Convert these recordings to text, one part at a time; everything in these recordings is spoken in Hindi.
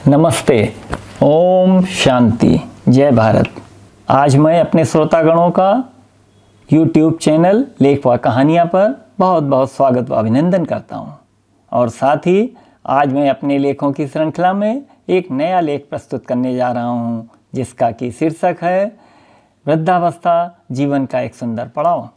नमस्ते, ओम शांति, जय भारत। आज मैं अपने श्रोतागणों का YouTube चैनल लेख व कहानियाँ पर बहुत बहुत स्वागत व अभिनंदन करता हूँ। और साथ ही आज मैं अपने लेखों की श्रृंखला में एक नया लेख प्रस्तुत करने जा रहा हूँ, जिसका कि शीर्षक है वृद्धावस्था जीवन का एक सुंदर पड़ाव।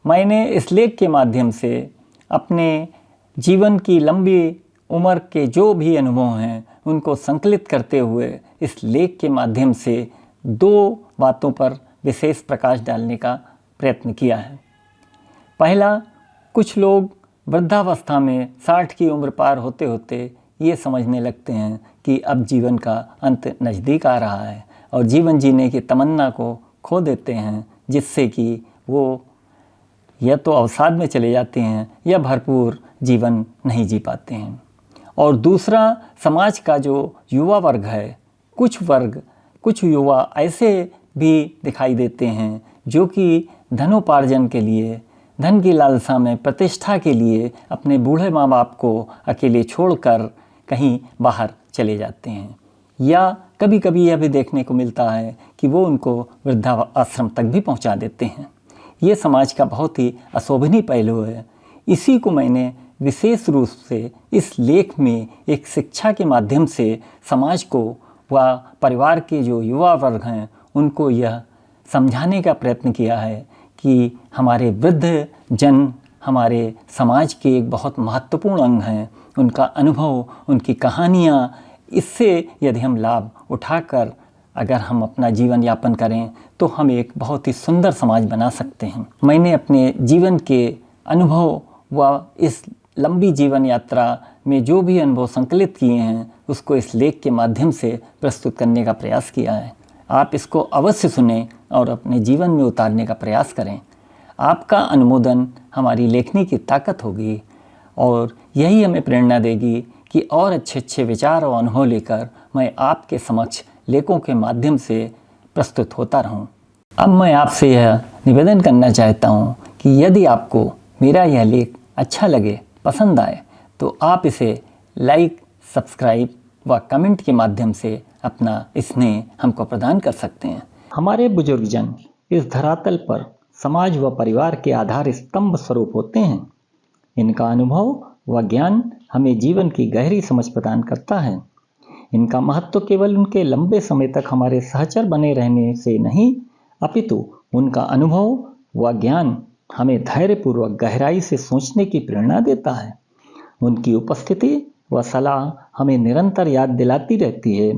मैंने इस लेख के माध्यम से अपने जीवन की लंबी उम्र के जो भी अनुभव हैं उनको संकलित करते हुए इस लेख के माध्यम से दो बातों पर विशेष प्रकाश डालने का प्रयत्न किया है। पहला, कुछ लोग वृद्धावस्था में 60 की उम्र पार होते होते ये समझने लगते हैं कि अब जीवन का अंत नज़दीक आ रहा है और जीवन जीने की तमन्ना को खो देते हैं, जिससे कि वो या तो अवसाद में चले जाते हैं या भरपूर जीवन नहीं जी पाते हैं। और दूसरा, समाज का जो युवा वर्ग है, कुछ युवा ऐसे भी दिखाई देते हैं जो कि धनोपार्जन के लिए, धन की लालसा में, प्रतिष्ठा के लिए अपने बूढ़े माँ बाप को अकेले छोड़कर कहीं बाहर चले जाते हैं। या कभी कभी यह भी देखने को मिलता है कि वो उनको वृद्धाश्रम तक भी पहुँचा देते हैं। ये समाज का बहुत ही अशोभनीय पहलू है। इसी को मैंने विशेष रूप से इस लेख में एक शिक्षा के माध्यम से समाज को व परिवार के जो युवा वर्ग हैं उनको यह समझाने का प्रयत्न किया है कि हमारे वृद्ध जन हमारे समाज के एक बहुत महत्वपूर्ण अंग हैं। उनका अनुभव, उनकी कहानियाँ, इससे यदि हम लाभ उठाकर अगर हम अपना जीवन यापन करें तो हम एक बहुत ही सुंदर समाज बना सकते हैं। मैंने अपने जीवन के अनुभव व इस लंबी जीवन यात्रा में जो भी अनुभव संकलित किए हैं उसको इस लेख के माध्यम से प्रस्तुत करने का प्रयास किया है। आप इसको अवश्य सुनें और अपने जीवन में उतारने का प्रयास करें। आपका अनुमोदन हमारी लेखनी की ताकत होगी और यही हमें प्रेरणा देगी कि और अच्छे विचार और अनुभव लेकर मैं आपके समक्ष लेखों के माध्यम से प्रस्तुत होता रहूं। अब मैं आपसे यह निवेदन करना चाहता हूं कि यदि आपको मेरा यह लेख अच्छा लगे, पसंद आए, तो आप इसे लाइक, सब्सक्राइब व कमेंट के माध्यम से अपना स्नेह हमको प्रदान कर सकते हैं। हमारे बुजुर्गजन इस धरातल पर समाज व परिवार के आधार स्तंभ स्वरूप होते हैं। इनका अनुभव व ज्ञान हमें जीवन की गहरी समझ प्रदान करता है। इनका महत्व केवल उनके लंबे समय तक हमारे सहचर बने रहने से नहीं, अपितु उनका अनुभव व ज्ञान हमें धैर्यपूर्वक गहराई से सोचने की प्रेरणा देता है। उनकी उपस्थिति व सलाह हमें निरंतर याद दिलाती रहती है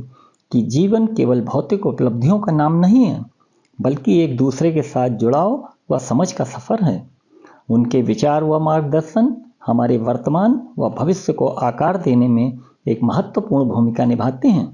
कि जीवन केवल भौतिक उपलब्धियों का नाम नहीं है, बल्कि एक दूसरे के साथ जुड़ाव व समझ का सफ़र है। उनके विचार व मार्गदर्शन हमारे वर्तमान व भविष्य को आकार देने में एक महत्वपूर्ण भूमिका निभाते हैं।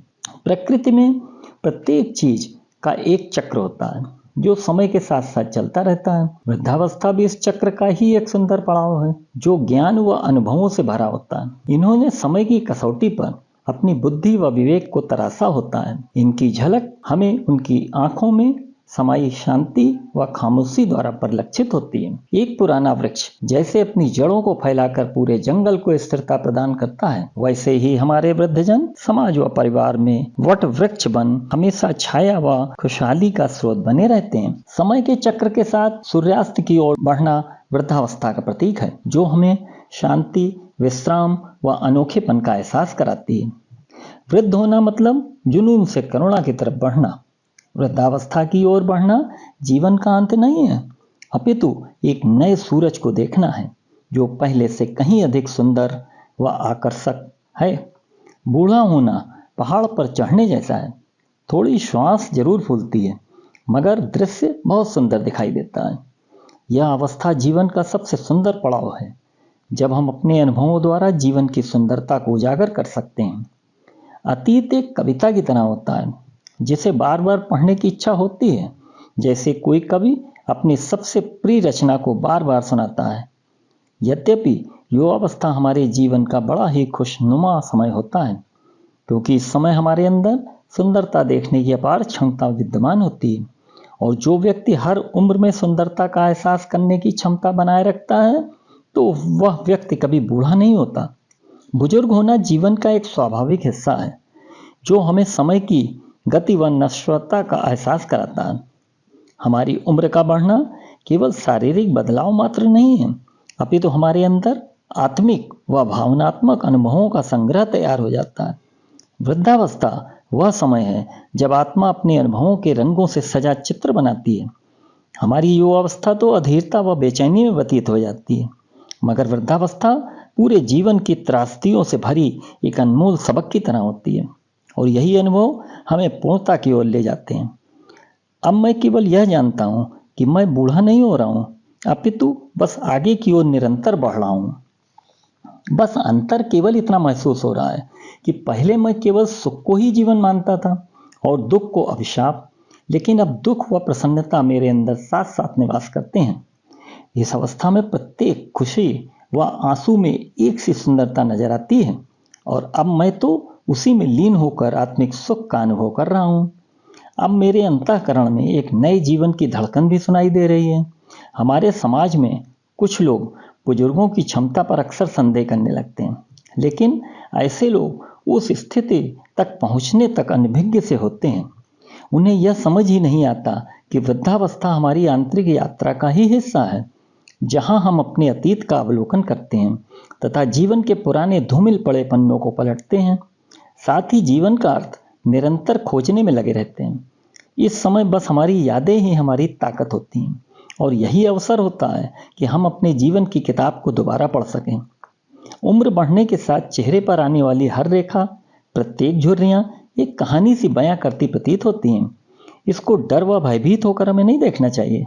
प्रकृति में प्रत्येक चीज का एक चक्र होता है जो समय के साथ साथ चलता रहता है। वृद्धावस्था भी इस चक्र का ही एक सुंदर पड़ाव है जो ज्ञान व अनुभवों से भरा होता है। इन्होंने समय की कसौटी पर अपनी बुद्धि व विवेक को तराशा होता है। इनकी झलक हमें उनकी आंखों में समाई शांति व खामोशी द्वारा परिलक्षित होती है। एक पुराना वृक्ष जैसे अपनी जड़ों को फैलाकर पूरे जंगल को स्थिरता प्रदान करता है, वैसे ही हमारे वृद्धजन समाज व परिवार में वट वृक्ष बन हमेशा छाया व खुशहाली का स्रोत बने रहते हैं। समय के चक्र के साथ सूर्यास्त की ओर बढ़ना वृद्धावस्था का प्रतीक है, जो हमें शांति, विश्राम व अनोखेपन का एहसास कराती है। वृद्ध होना मतलब जुनून से करुणा की तरफ बढ़ना। वृद्धावस्था की ओर बढ़ना जीवन का अंत नहीं है, अपितु एक नए सूरज को देखना है जो पहले से कहीं अधिक सुंदर व आकर्षक है। बूढ़ा होना पहाड़ पर चढ़ने जैसा है। थोड़ी श्वास जरूर फूलती है, मगर दृश्य बहुत सुंदर दिखाई देता है। यह अवस्था जीवन का सबसे सुंदर पड़ाव है, जब हम अपने अनुभवों द्वारा जीवन की सुंदरता को उजागर कर सकते हैं। अतीत एक कविता की तरह होता है जिसे बार बार पढ़ने की इच्छा होती है, जैसे कोई कवि अपनी सबसे प्रिय रचना को बार बार सुनाता है। यद्यपि युवावस्था हमारे जीवन का बड़ा ही खुशनुमा समय होता है, क्योंकि इस समय हमारे अंदर सुंदरता देखने की अपार क्षमता विद्यमान होती है। और जो व्यक्ति हर उम्र में सुंदरता का एहसास करने की क्षमता बनाए रखता है, तो वह व्यक्ति कभी बूढ़ा नहीं होता। बुजुर्ग होना जीवन का एक स्वाभाविक हिस्सा है, जो हमें समय की गति व नश्वरता का एहसास कराता है। हमारी उम्र का बढ़ना केवल शारीरिक बदलाव मात्र नहीं है, अपितु हमारे अंदर आत्मिक व भावनात्मक अनुभवों का संग्रह तैयार हो जाता है। वृद्धावस्था वह समय है जब आत्मा अपने अनुभवों के रंगों से सजा चित्र बनाती है। हमारी युवावस्था तो अधीरता व बेचैनी में व्यतीत हो जाती है, मगर वृद्धावस्था पूरे जीवन की त्रासदियों से भरी एक अनमोल सबक की तरह होती है, और यही अनुभव हमें पूर्णता की ओर ले जाते हैं। अब मैं केवल यह जानता हूँ कि मैं बूढ़ा नहीं हो रहा हूँ, अपितु बस आगे की ओर निरंतर बढ़ रहा हूँ। बस अंतर केवल इतना महसूस हो रहा है कि पहले मैं केवल सुख को ही जीवन मानता था और दुख को अभिशाप, लेकिन अब दुख व प्रसन्नता मेरे अंदर साथ साथ निवास करते हैं। इस अवस्था में प्रत्येक खुशी व आंसू में एक सी सुंदरता नजर आती है, और अब मैं तो उसी में लीन होकर आत्मिक सुख का अनुभव कर रहा हूँ। अब मेरे अंतःकरण में एक नए जीवन की धड़कन भी सुनाई दे रही है। हमारे समाज में कुछ लोग बुजुर्गों की क्षमता पर अक्सर संदेह करने लगते हैं, लेकिन ऐसे लोग उस स्थिति तक पहुंचने तक अनभिज्ञ से होते हैं। उन्हें यह समझ ही नहीं आता कि वृद्धावस्था हमारी आंतरिक यात्रा का ही हिस्सा है, जहां हम अपने अतीत का अवलोकन करते हैं तथा जीवन के पुराने धूमिल पड़े पन्नों को पलटते हैं। साथ ही जीवन का अर्थ निरंतर खोजने में लगे रहते हैं। इस समय बस हमारी यादें ही हमारी ताकत होती हैं, और यही अवसर होता है कि हम अपने जीवन की किताब को दोबारा पढ़ सकें। उम्र बढ़ने के साथ चेहरे पर आने वाली हर रेखा, प्रत्येक झुर्रियां एक कहानी सी बयां करती प्रतीत होती हैं। इसको डर व भयभीत होकर हमें नहीं देखना चाहिए।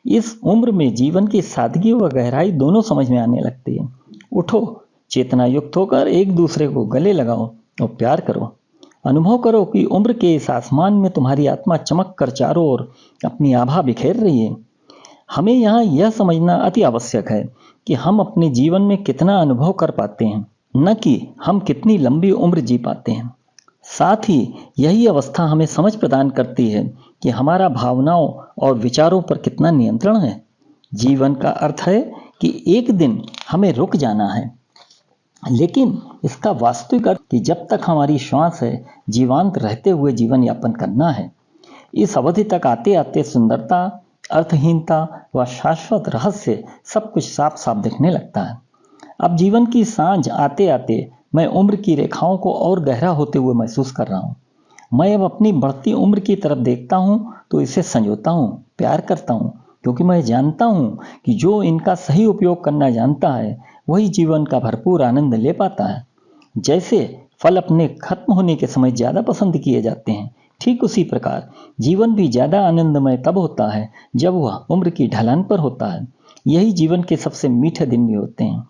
इस उम्र में जीवन की सादगी व गहराई दोनों समझ में आने लगती है। उठो, चेतना युक्त होकर एक दूसरे को गले लगाओ और प्यार करो। अनुभव करो कि उम्र के इस आसमान में तुम्हारी आत्मा चमक कर चारों ओर अपनी आभा बिखेर रही है। हमें यहाँ यह समझना अति आवश्यक है कि हम अपने जीवन में कितना अनुभव कर पाते हैं, न कि हम कितनी लंबी उम्र जी पाते हैं। साथ ही यही अवस्था हमें समझ प्रदान करती है कि हमारा भावनाओं और विचारों पर कितना नियंत्रण है। जीवन का अर्थ है कि एक दिन हमें रुक जाना है, लेकिन इसका वास्तविक अर्थ कि जब तक हमारी श्वास है, जीवांत रहते हुए जीवन यापन करना है। इस अवधि तक आते आते सुंदरता, अर्थहीनता व शाश्वत रहस्य सब कुछ साफ साफ दिखने लगता है। अब जीवन की सांझ आते आते मैं उम्र की रेखाओं को और गहरा होते हुए महसूस कर रहा हूँ। मैं अब अपनी बढ़ती उम्र की तरफ देखता हूँ तो इसे संजोता हूँ, प्यार करता हूँ, क्योंकि मैं जानता हूँ कि जो इनका सही उपयोग करना जानता है वही जीवन का भरपूर आनंद ले पाता है। जैसे फल अपने खत्म होने के समय ज्यादा पसंद किए जाते हैं, ठीक उसी प्रकार जीवन भी ज्यादा आनंदमय तब होता है जब वह उम्र की ढलान पर होता है। यही जीवन के सबसे मीठे दिन भी होते हैं।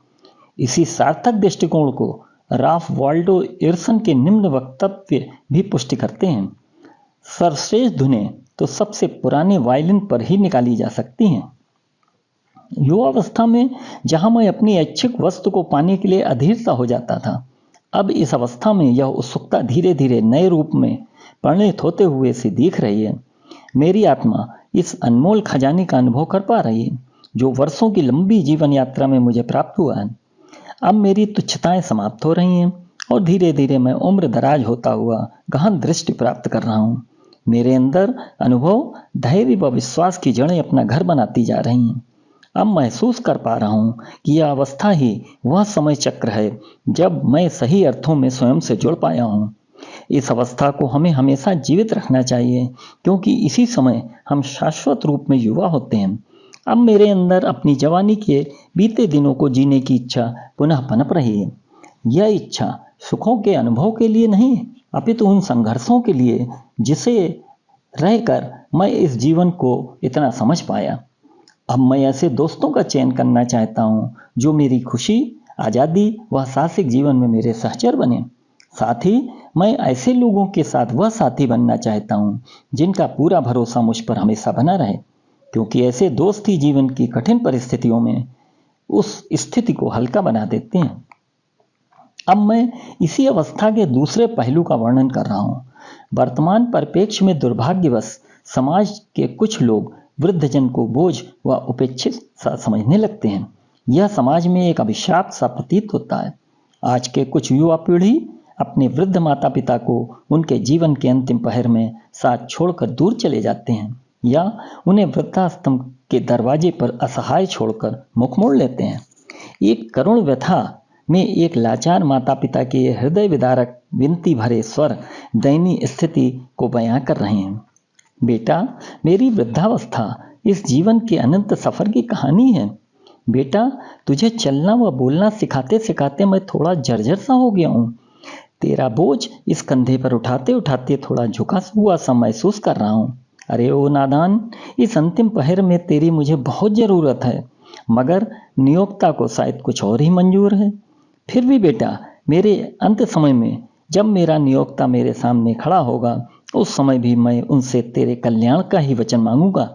इसी सार्थक दृष्टिकोण को राल्फ वाल्डो इरसन के निम्न वक्तव्य भी पुष्टि करते हैं। सर्वश्रेष्ठ धुनें तो सबसे पुराने वायलिन पर ही निकाली जा सकती हैं। युवावस्था में जहां मैं अपनी ऐच्छिक वस्तु को पाने के लिए अधीर सा हो जाता था, अब इस अवस्था में यह उत्सुकता धीरे धीरे नए रूप में परिणत होते हुए सी दिख रही है। मेरी आत्मा इस अनमोल खजाने का अनुभव कर पा रही है जो वर्षों की लंबी जीवन यात्रा में मुझे प्राप्त हुआ है। अब मेरी तुच्छताएं समाप्त हो रही हैं और धीरे धीरे मैं उम्र दराज होता हुआ गहन दृष्टि प्राप्त कर रहा हूँ। मेरे अंदर अनुभव, धैर्य व विश्वास की जड़ें अपना घर बनाती जा रही हैं। अब महसूस कर पा रहा हूँ कि यह अवस्था ही वह समय चक्र है जब मैं सही अर्थों में स्वयं से जुड़ पाया हूँ। इस अवस्था को हमें हमेशा जीवित रखना चाहिए, क्योंकि इसी समय हम शाश्वत रूप में युवा होते हैं। अब मेरे अंदर अपनी जवानी के बीते दिनों को जीने की इच्छा पुनः पनप रही है। यह इच्छा सुखों के अनुभव के लिए नहीं, अपितु उन संघर्षों के लिए जिसे रहकर मैं इस जीवन को इतना समझ पाया। अब मैं ऐसे दोस्तों का चयन करना चाहता हूँ जो मेरी खुशी, आज़ादी व साहसिक जीवन में मेरे सहचर बने। साथ ही मैं ऐसे लोगों के साथ वह साथी बनना चाहता हूँ जिनका पूरा भरोसा मुझ पर हमेशा बना रहे, क्योंकि ऐसे दोस्त ही जीवन की कठिन परिस्थितियों में उस स्थिति को हल्का बना देते हैं। अब मैं इसी अवस्था के दूसरे पहलू का वर्णन कर रहा हूँ। वर्तमान परिप्रेक्ष्य में दुर्भाग्यवश समाज के कुछ लोग वृद्धजन को बोझ व उपेक्षित सा समझने लगते हैं। यह समाज में एक अभिशाप सा प्रतीत होता है। आज के कुछ युवा पीढ़ी अपने वृद्ध माता पिता को उनके जीवन के अंतिम पहर में साथ छोड़कर दूर चले जाते हैं या उन्हें वृद्धाश्रम के दरवाजे पर असहाय छोड़कर मुख मोड़ लेते हैं। एक करुण व्यथा में एक लाचार माता पिता के हृदय विदारक विनती भरे स्वर दयनीय स्थिति को बयां कर रहे हैं। बेटा, मेरी वृद्धावस्था इस जीवन के अनंत सफर की कहानी है। बेटा, तुझे चलना व बोलना सिखाते सिखाते मैं थोड़ा जर्जर सा हो गया हूँ। तेरा बोझ इस कंधे पर उठाते उठाते थोड़ा झुका हुआ सा महसूस कर रहा हूँ। अरे ओ नादान, इस अंतिम पहर में तेरी मुझे बहुत ज़रूरत है, मगर नियोक्ता को शायद कुछ और ही मंजूर है। फिर भी बेटा, मेरे अंत समय में जब मेरा नियोक्ता मेरे सामने खड़ा होगा, उस समय भी मैं उनसे तेरे कल्याण का ही वचन मांगूंगा।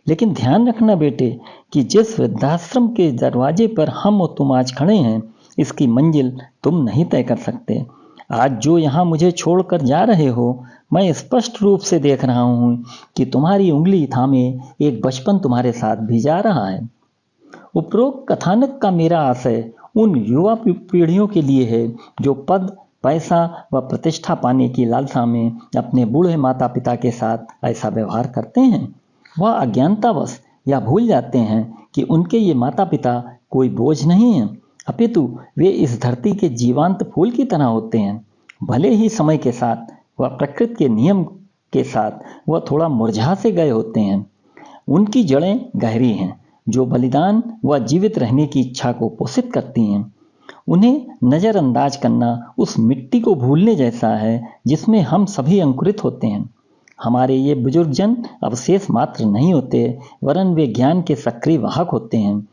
लेकिन ध्यान रखना बेटे कि जिस वृद्धाश्रम के दरवाजे पर हम और तुम आज खड़े हैं, इसकी मंजिल तुम नहीं तय कर सकते। आज जो यहाँ मुझे छोड़कर जा रहे हो, मैं स्पष्ट रूप से देख रहा हूँ कि तुम्हारी उंगली थामे एक बचपन तुम्हारे साथ भी जा रहा है। उपरोक्त कथानक का मेरा आशय उन युवा पीढ़ियों के लिए है जो पद, पैसा व प्रतिष्ठा पाने की लालसा में अपने बूढ़े माता पिता के साथ ऐसा व्यवहार करते हैं। वह अज्ञानतावश या भूल जाते हैं कि उनके ये माता पिता कोई बोझ नहीं है, अपितु वे इस धरती के जीवंत फूल की तरह होते हैं। भले ही समय के साथ व प्रकृति के नियम के साथ वह थोड़ा मुरझा से गए होते हैं, उनकी जड़ें गहरी हैं जो बलिदान व जीवित रहने की इच्छा को पोषित करती हैं। उन्हें नज़रअंदाज करना उस मिट्टी को भूलने जैसा है जिसमें हम सभी अंकुरित होते हैं। हमारे ये बुजुर्गजन अवशेष मात्र नहीं होते, वरन वे ज्ञान के सक्रिय वाहक होते हैं।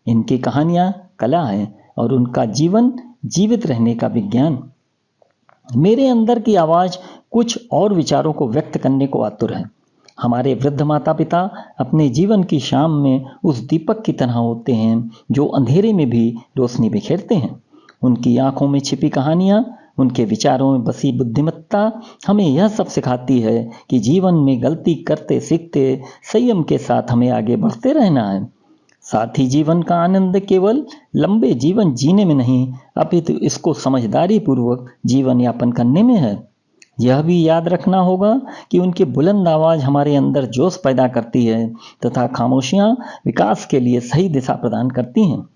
इनकी कहानियाँ कला है और उनका जीवन जीवित रहने का विज्ञान। मेरे अंदर की आवाज़ कुछ और विचारों को व्यक्त करने को आतुर है। हमारे वृद्ध माता पिता अपने जीवन की शाम में उस दीपक की तरह होते हैं जो अंधेरे में भी रोशनी बिखेरते हैं। उनकी आंखों में छिपी कहानियाँ, उनके विचारों में बसी बुद्धिमत्ता हमें यह सब सिखाती है कि जीवन में गलती करते सीखते संयम के साथ हमें आगे बढ़ते रहना है। साथ ही जीवन का आनंद केवल लंबे जीवन जीने में नहीं, अपितु इसको समझदारी पूर्वक जीवन यापन करने में है। यह भी याद रखना होगा कि उनकी बुलंद आवाज़ हमारे अंदर जोश पैदा करती है तथा खामोशियाँ विकास के लिए सही दिशा प्रदान करती हैं।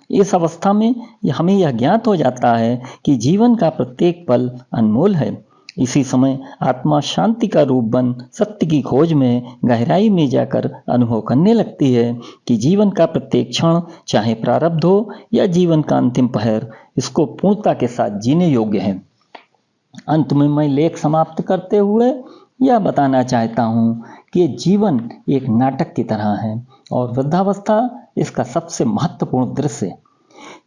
इस अवस्था में हमें यह ज्ञात हो जाता है कि जीवन का प्रत्येक पल अनमोल है। इसी समय आत्मा शांति का रूप बन सत्य की खोज में गहराई में जाकर अनुभव करने लगती है कि जीवन का प्रत्येक क्षण, चाहे प्रारब्ध हो या जीवन का अंतिम पहर, इसको पूर्णता के साथ जीने योग्य है। अंत में मैं लेख समाप्त करते हुए यह बताना चाहता हूँ कि जीवन एक नाटक की तरह है और वृद्धावस्था इसका सबसे महत्वपूर्ण दृश्य।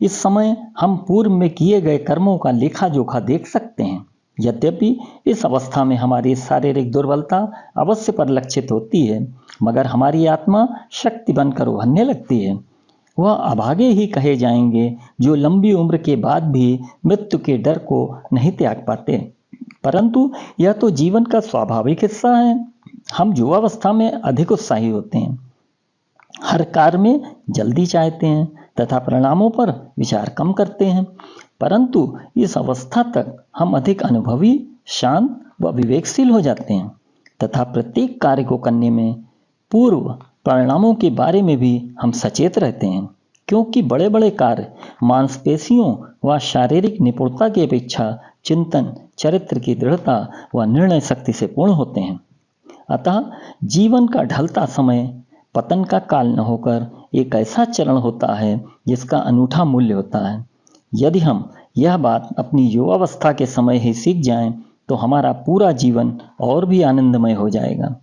इस समय हम पूर्व में किए गए कर्मों का लेखा जोखा देख सकते हैं। यद्यपि इस अवस्था में हमारी शारीरिक दुर्बलता अवश्य परिलक्षित होती है, मगर हमारी आत्मा शक्ति बनकर उभरने लगती है। वह अभागे ही कहे जाएंगे जो लंबी उम्र के बाद भी मृत्यु के डर को नहीं त्याग पाते, परंतु यह तो जीवन का स्वाभाविक हिस्सा है। हम युवावस्था में अधिक उत्साही होते हैं, हर कार्य में जल्दी चाहते हैं तथा परिणामों पर विचार कम करते हैं, परंतु इस अवस्था तक हम अधिक अनुभवी, शांत व विवेकशील हो जाते हैं तथा प्रत्येक कार्य को करने में पूर्व परिणामों के बारे में भी हम सचेत रहते हैं, क्योंकि बड़े बड़े कार्य मांसपेशियों व शारीरिक निपुणता की अपेक्षा चिंतन, चरित्र की दृढ़ता व निर्णय शक्ति से पूर्ण होते हैं। अतः जीवन का ढलता समय पतन का काल न होकर एक ऐसा चरण होता है जिसका अनूठा मूल्य होता है। यदि हम यह बात अपनी युवावस्था के समय ही सीख जाएं, तो हमारा पूरा जीवन और भी आनंदमय हो जाएगा।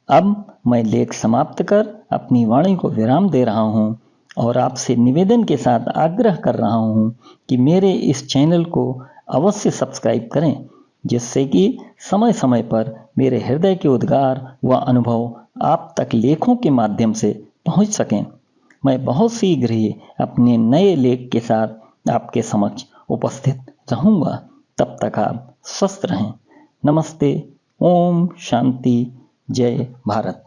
अब मैं लेख समाप्त कर अपनी वाणी को विराम दे रहा हूँ और आपसे निवेदन के साथ आग्रह कर रहा हूँ कि मेरे इस चैनल को अवश्य सब्सक्राइब करें, जिससे कि समय समय पर मेरे हृदय के उद्गार व अनुभव आप तक लेखों के माध्यम से पहुँच सकें। मैं बहुत शीघ्र ही अपने नए लेख के साथ आपके समक्ष उपस्थित रहूँगा। तब तक आप स्वस्थ रहें। नमस्ते। ओम शांति। जय भारत।